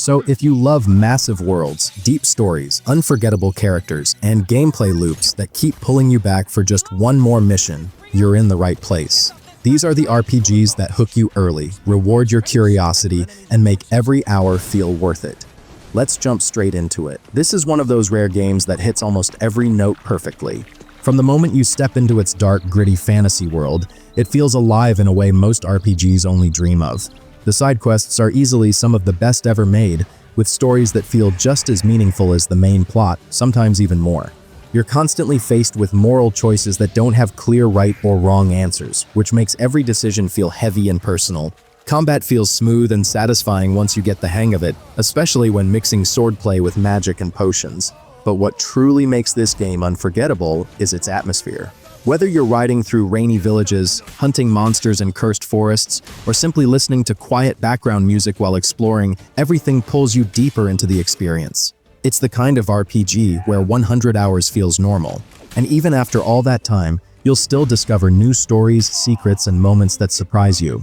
So if you love massive worlds, deep stories, unforgettable characters, and gameplay loops that keep pulling you back for just one more mission, you're in the right place. These are the RPGs that hook you early, reward your curiosity, and make every hour feel worth it. Let's jump straight into it. This is one of those rare games that hits almost every note perfectly. From the moment you step into its dark, gritty fantasy world, it feels alive in a way most RPGs only dream of. The side quests are easily some of the best ever made, with stories that feel just as meaningful as the main plot, sometimes even more. You're constantly faced with moral choices that don't have clear right or wrong answers, which makes every decision feel heavy and personal. Combat feels smooth and satisfying once you get the hang of it, especially when mixing swordplay with magic and potions. But what truly makes this game unforgettable is its atmosphere. Whether you're riding through rainy villages, hunting monsters in cursed forests, or simply listening to quiet background music while exploring, everything pulls you deeper into the experience. It's the kind of RPG where 100 hours feels normal, and even after all that time, you'll still discover new stories, secrets, and moments that surprise you.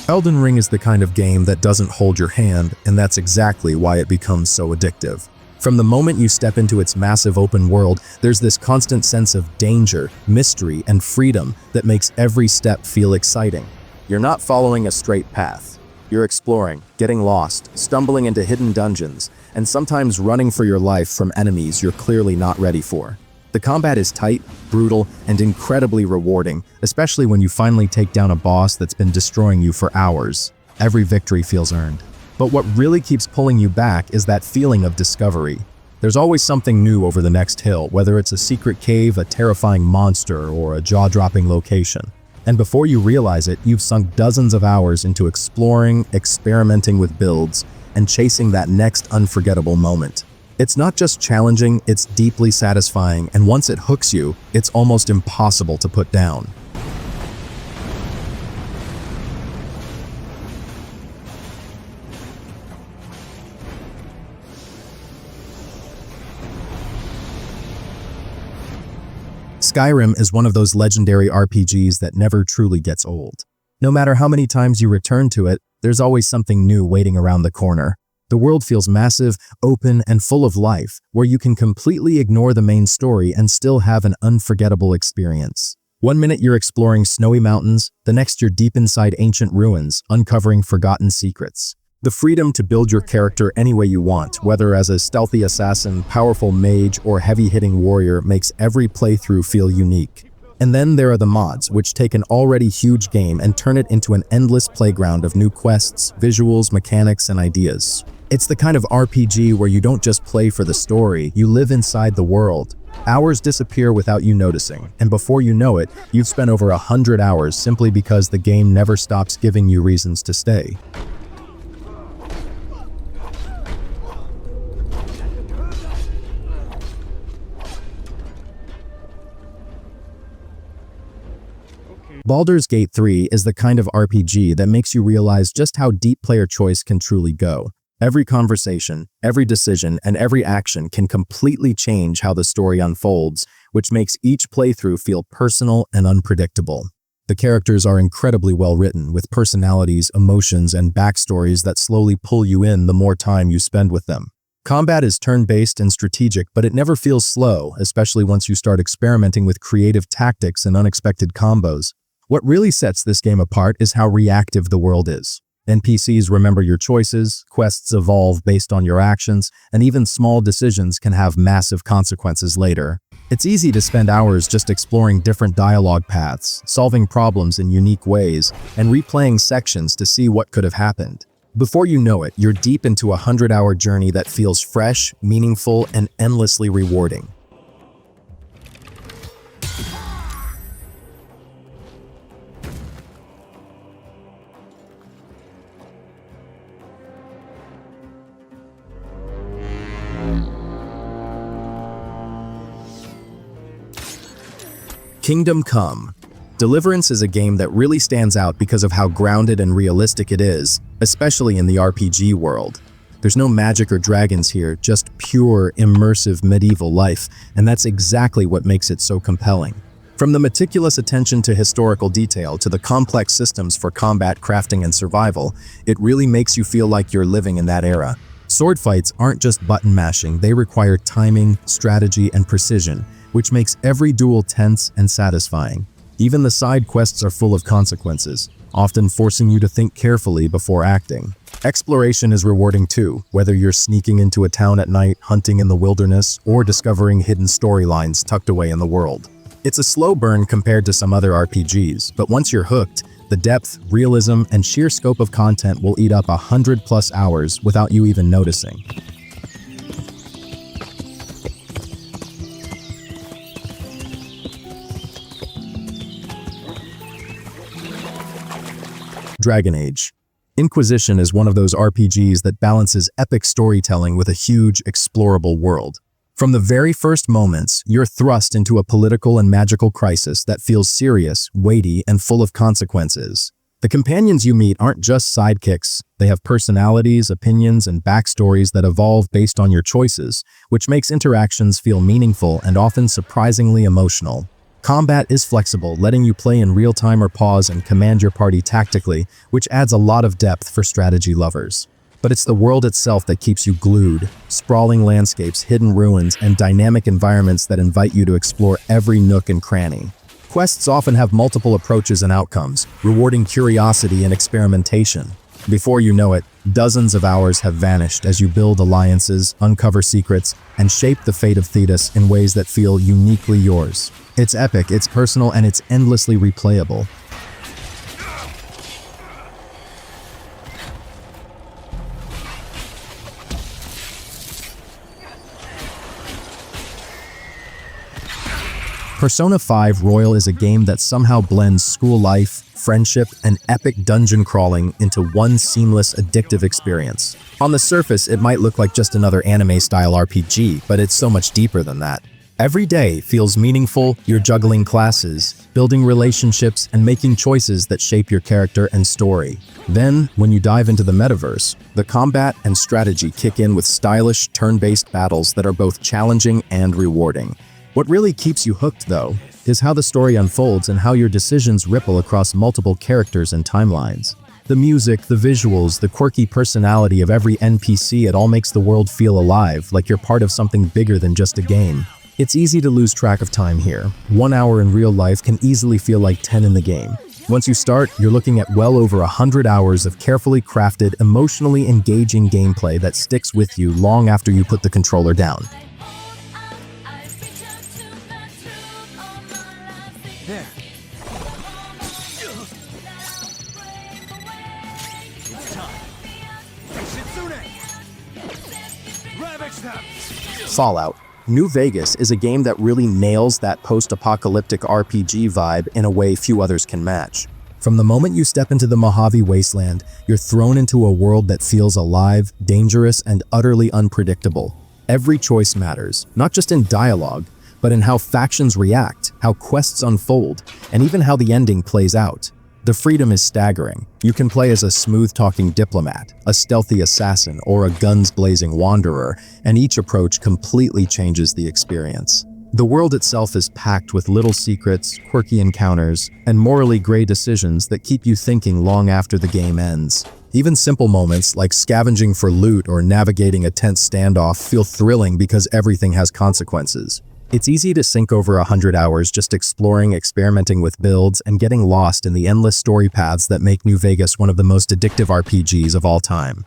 Elden Ring is the kind of game that doesn't hold your hand, and that's exactly why it becomes so addictive. From the moment you step into its massive open world, there's this constant sense of danger, mystery, and freedom that makes every step feel exciting. You're not following a straight path. You're exploring, getting lost, stumbling into hidden dungeons, and sometimes running for your life from enemies you're clearly not ready for. The combat is tight, brutal, and incredibly rewarding, especially when you finally take down a boss that's been destroying you for hours. Every victory feels earned. But what really keeps pulling you back is that feeling of discovery. There's always something new over the next hill, whether it's a secret cave, a terrifying monster, or a jaw-dropping location. And before you realize it, you've sunk dozens of hours into exploring, experimenting with builds, and chasing that next unforgettable moment. It's not just challenging, it's deeply satisfying, and once it hooks you, it's almost impossible to put down. Skyrim is one of those legendary RPGs that never truly gets old. No matter how many times you return to it, there's always something new waiting around the corner. The world feels massive, open, and full of life, where you can completely ignore the main story and still have an unforgettable experience. One minute you're exploring snowy mountains, the next you're deep inside ancient ruins, uncovering forgotten secrets. The freedom to build your character any way you want, whether as a stealthy assassin, powerful mage, or heavy-hitting warrior, makes every playthrough feel unique. And then there are the mods, which take an already huge game and turn it into an endless playground of new quests, visuals, mechanics, and ideas. It's the kind of RPG where you don't just play for the story, you live inside the world. Hours disappear without you noticing, and before you know it, you've spent over 100 hours simply because the game never stops giving you reasons to stay. Baldur's Gate 3 is the kind of RPG that makes you realize just how deep player choice can truly go. Every conversation, every decision, and every action can completely change how the story unfolds, which makes each playthrough feel personal and unpredictable. The characters are incredibly well written, with personalities, emotions, and backstories that slowly pull you in the more time you spend with them. Combat is turn-based and strategic, but it never feels slow, especially once you start experimenting with creative tactics and unexpected combos. What really sets this game apart is how reactive the world is. NPCs remember your choices, quests evolve based on your actions, and even small decisions can have massive consequences later. It's easy to spend hours just exploring different dialogue paths, solving problems in unique ways, and replaying sections to see what could have happened. Before you know it, you're deep into a 100-hour journey that feels fresh, meaningful, and endlessly rewarding. Kingdom Come. Deliverance is a game that really stands out because of how grounded and realistic it is, especially in the RPG world. There's no magic or dragons here, just pure, immersive medieval life, and that's exactly what makes it so compelling. From the meticulous attention to historical detail to the complex systems for combat, crafting, and survival, it really makes you feel like you're living in that era. Sword fights aren't just button mashing, they require timing, strategy, and precision, which makes every duel tense and satisfying. Even the side quests are full of consequences, often forcing you to think carefully before acting. Exploration is rewarding too, whether you're sneaking into a town at night, hunting in the wilderness, or discovering hidden storylines tucked away in the world. It's a slow burn compared to some other RPGs, but once you're hooked, the depth, realism, and sheer scope of content will eat up 100+ hours without you even noticing. Dragon Age. Inquisition is one of those RPGs that balances epic storytelling with a huge, explorable world. From the very first moments, you're thrust into a political and magical crisis that feels serious, weighty, and full of consequences. The companions you meet aren't just sidekicks, they have personalities, opinions, and backstories that evolve based on your choices, which makes interactions feel meaningful and often surprisingly emotional. Combat is flexible, letting you play in real time or pause and command your party tactically, which adds a lot of depth for strategy lovers. But it's the world itself that keeps you glued. Sprawling landscapes, hidden ruins, and dynamic environments that invite you to explore every nook and cranny. Quests often have multiple approaches and outcomes, rewarding curiosity and experimentation. Before you know it, dozens of hours have vanished as you build alliances, uncover secrets, and shape the fate of Thetis in ways that feel uniquely yours. It's epic, it's personal, and it's endlessly replayable. Persona 5 Royal is a game that somehow blends school life, friendship, and epic dungeon crawling into one seamless, addictive experience. On the surface, it might look like just another anime-style RPG, but it's so much deeper than that. Every day feels meaningful, you're juggling classes, building relationships, and making choices that shape your character and story. Then, when you dive into the metaverse, the combat and strategy kick in with stylish, turn-based battles that are both challenging and rewarding. What really keeps you hooked, though, is how the story unfolds and how your decisions ripple across multiple characters and timelines. The music, the visuals, the quirky personality of every NPC, it all makes the world feel alive, like you're part of something bigger than just a game. It's easy to lose track of time here. 1 hour in real life can easily feel like 10 in the game. Once you start, you're looking at well over 100 hours of carefully crafted, emotionally engaging gameplay that sticks with you long after you put the controller down. There. It's time. Shitsune! Ravage them! Fallout. New Vegas is a game that really nails that post-apocalyptic RPG vibe in a way few others can match. From the moment you step into the Mojave Wasteland, you're thrown into a world that feels alive, dangerous, and utterly unpredictable. Every choice matters, not just in dialogue, but in how factions react, how quests unfold, and even how the ending plays out. The freedom is staggering. You can play as a smooth-talking diplomat, a stealthy assassin, or a guns-blazing wanderer, and each approach completely changes the experience. The world itself is packed with little secrets, quirky encounters, and morally gray decisions that keep you thinking long after the game ends. Even simple moments like scavenging for loot or navigating a tense standoff feel thrilling because everything has consequences. It's easy to sink over 100 hours just exploring, experimenting with builds, and getting lost in the endless story paths that make New Vegas one of the most addictive RPGs of all time.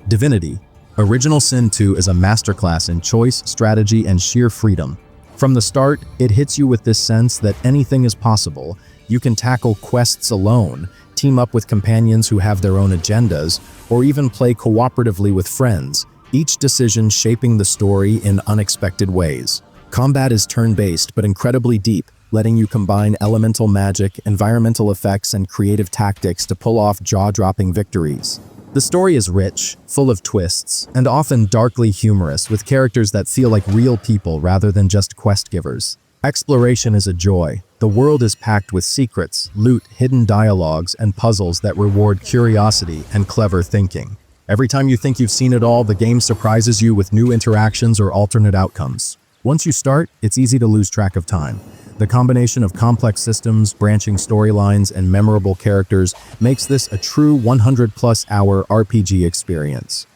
Divinity Original Sin 2 is a masterclass in choice, strategy, and sheer freedom. From the start, it hits you with this sense that anything is possible. You can tackle quests alone, team up with companions who have their own agendas, or even play cooperatively with friends, each decision shaping the story in unexpected ways. Combat is turn-based but incredibly deep, letting you combine elemental magic, environmental effects, and creative tactics to pull off jaw-dropping victories. The story is rich, full of twists, and often darkly humorous with characters that feel like real people rather than just quest givers. Exploration is a joy. The world is packed with secrets, loot, hidden dialogues, and puzzles that reward curiosity and clever thinking. Every time you think you've seen it all, the game surprises you with new interactions or alternate outcomes. Once you start, it's easy to lose track of time. The combination of complex systems, branching storylines, and memorable characters makes this a true 100+ hour RPG experience.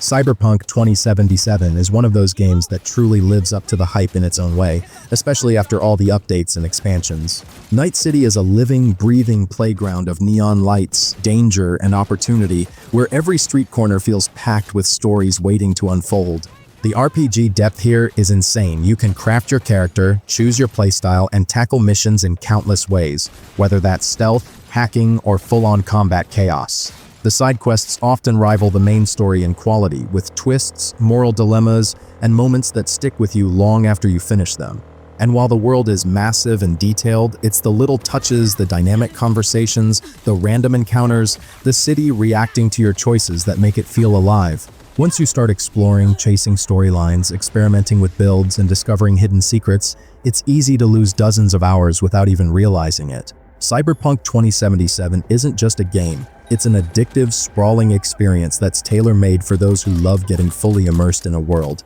Cyberpunk 2077 is one of those games that truly lives up to the hype in its own way, especially after all the updates and expansions. Night City is a living, breathing playground of neon lights, danger, and opportunity, where every street corner feels packed with stories waiting to unfold. The RPG depth here is insane. You can craft your character, choose your playstyle, and tackle missions in countless ways, whether that's stealth, hacking, or full-on combat chaos. The side quests often rival the main story in quality, with twists, moral dilemmas, and moments that stick with you long after you finish them. And while the world is massive and detailed, it's the little touches, the dynamic conversations, the random encounters, the city reacting to your choices that make it feel alive. Once you start exploring, chasing storylines, experimenting with builds, and discovering hidden secrets, it's easy to lose dozens of hours without even realizing it. Cyberpunk 2077 isn't just a game. It's an addictive, sprawling experience that's tailor-made for those who love getting fully immersed in a world.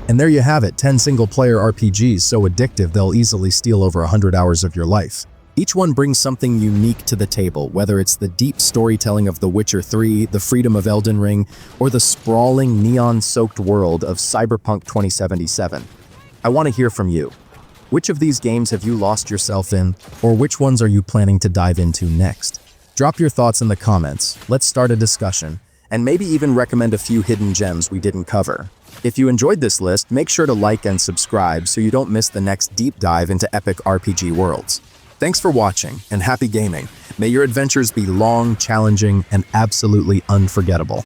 And there you have it, 10 single-player RPGs so addictive they'll easily steal over 100 hours of your life. Each one brings something unique to the table, whether it's the deep storytelling of The Witcher 3, the freedom of Elden Ring, or the sprawling, neon-soaked world of Cyberpunk 2077. I want to hear from you. Which of these games have you lost yourself in, or which ones are you planning to dive into next? Drop your thoughts in the comments, let's start a discussion, and maybe even recommend a few hidden gems we didn't cover. If you enjoyed this list, make sure to like and subscribe so you don't miss the next deep dive into epic RPG worlds. Thanks for watching, and happy gaming. May your adventures be long, challenging, and absolutely unforgettable.